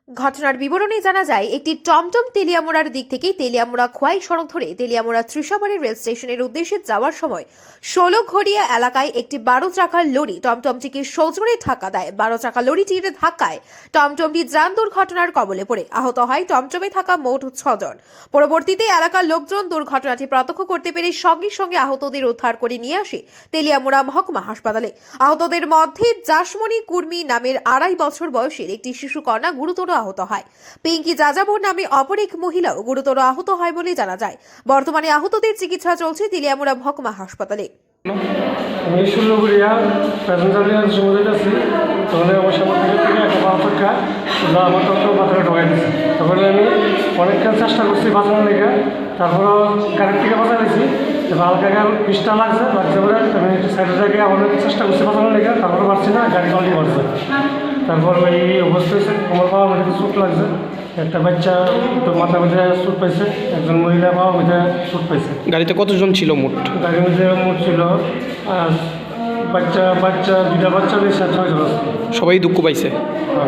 ঘটনার বিবরণে জানা যায়, একটি টমটম তেলিয়ামুড়ার দিক থেকে তেলিয়ামুড়া খোয়াই সড়ক ধরে তেলিয়ামুড়া ত্রিশাবাড়ি রেল স্টেশনের উদ্দেশ্যে যাওয়ার সময় 16ঘড়িয়া এলাকায় একটি 12 চাকার লরি টমটমটিকে সজোরে ধাক্কা দেয়। 12 চাকা লরিটির ধাক্কায় টমটমটি যান দুর্ঘটনার কবলে পড়ে আহত হয় টমটমে থাকা মোট 6 জন। পরবর্তীতে এলাকার লোকজন দুর্ঘটনাটি প্রত্যক্ষ করতে পেরে সঙ্গে সঙ্গে আহতদের উদ্ধার করে নিয়ে আসে তেলিয়ামুড়া মহকুমা হাসপাতালে। আহতদের মধ্যে জাসমণি কুর্মি নামের 2.5 বছর বয়সের একটি শিশু কন্যা গুরুতর আহত হয়। পিঙ্কি যাযাবর নামে অপর এক মহিলাও গুরুতর আহত হয় বলে জানা যায়। বর্তমানে আহতদের চিকিৎসা চলছে তেলিয়ামুড়া মহকুমা হাসপাতালে। আমি 16ঘড়িয়া প্যাসেঞ্জার নিয়ে সমুদ্রে যাচ্ছি, তখন আমার সামনে থেকে একটা বাচ্চা আমার তখন মাথায় ঢোকাই দিচ্ছি। তখন আমি অনেকক্ষণ চেষ্টা করছি বাঁচানোর লেগে, তারপরে গাড়ির থেকে বাঁচা দিয়েছি। হালকা পিসটা লাগছে বলে আমি একটু সাইডের জায়গায় অনেক চেষ্টা করছি বাঁচানোর লেগে, তারপরে পারছি না, গাড়ি কলটি মারছে। তারপর ওই অবস্থায় আমার বাবা মধ্যে চোট লাগছে, একটা বাচ্চা তো মাথার মধ্যে চোট পাইছে, একজন মহিলা বাবা মধ্যে চোট পাইছে। গাড়িতে কতজন ছিল মোট? গাড়ির মধ্যে মোট ছিল দুইটা বাচ্চা নিয়ে 6 জন আছে। সবাই দুঃখ পাইছে?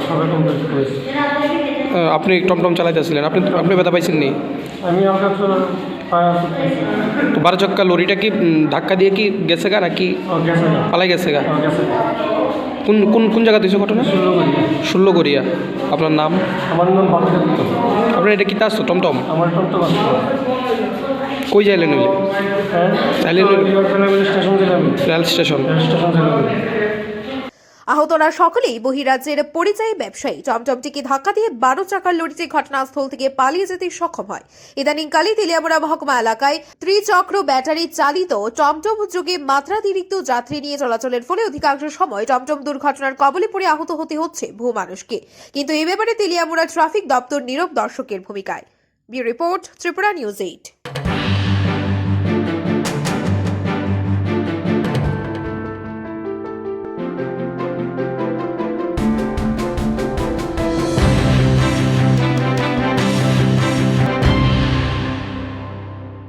সবাই কমপ্লিট করেছে। আপনি টমটম চালাইতেছিলেন, আপনি ব্যথা পাইছেন নি? আমি হালকা পায়ে চোট পাইছি। তো 12 চাক্কা লরিটা কি ধাক্কা দিয়ে কি গেছে গা নাকি গেছে না, পালাই গেছে গা? গেছে। কোন কোন কোন জায়গা দিয়েছে ঘটনা? 16ঘড়িয়া। 16ঘড়িয়া। আপনার নাম? আমার নাম বাবুদত্ত। আপনার এটা কি আসতো টমটম? আমার টমটম আসতো। কই যাইলেন হইলে? হ্যাঁ, স্টেশন দিলাম। Rail station. স্টেশন দিলাম। আহতরা সকলেই বহিরাজ্যের পরিযায়ী ব্যবসায়ী। টমটমটিকে ধাক্কা দিয়ে 12 চাকার লরিটি ঘটনাস্থল থেকে পালিয়ে যেতে সক্ষম হয়। ইদানিংকালে তেলিয়ামুড়া মহকুমা এলাকায় ত্রিচক্র ব্যাটারি চালিত টমটম যুগে মাত্রাতিরিক্ত যাত্রী নিয়ে চলাচলের ফলে অধিকাংশ সময় টমটম দুর্ঘটনার কবলে পড়ে আহত হতে হচ্ছে বহু মানুষকে। কিন্তু এই ব্যাপারে তেলিয়ামুড়া ট্রাফিক দপ্তর নীরব দর্শকের ভূমিকায়। Bureau report, Tripura news 8।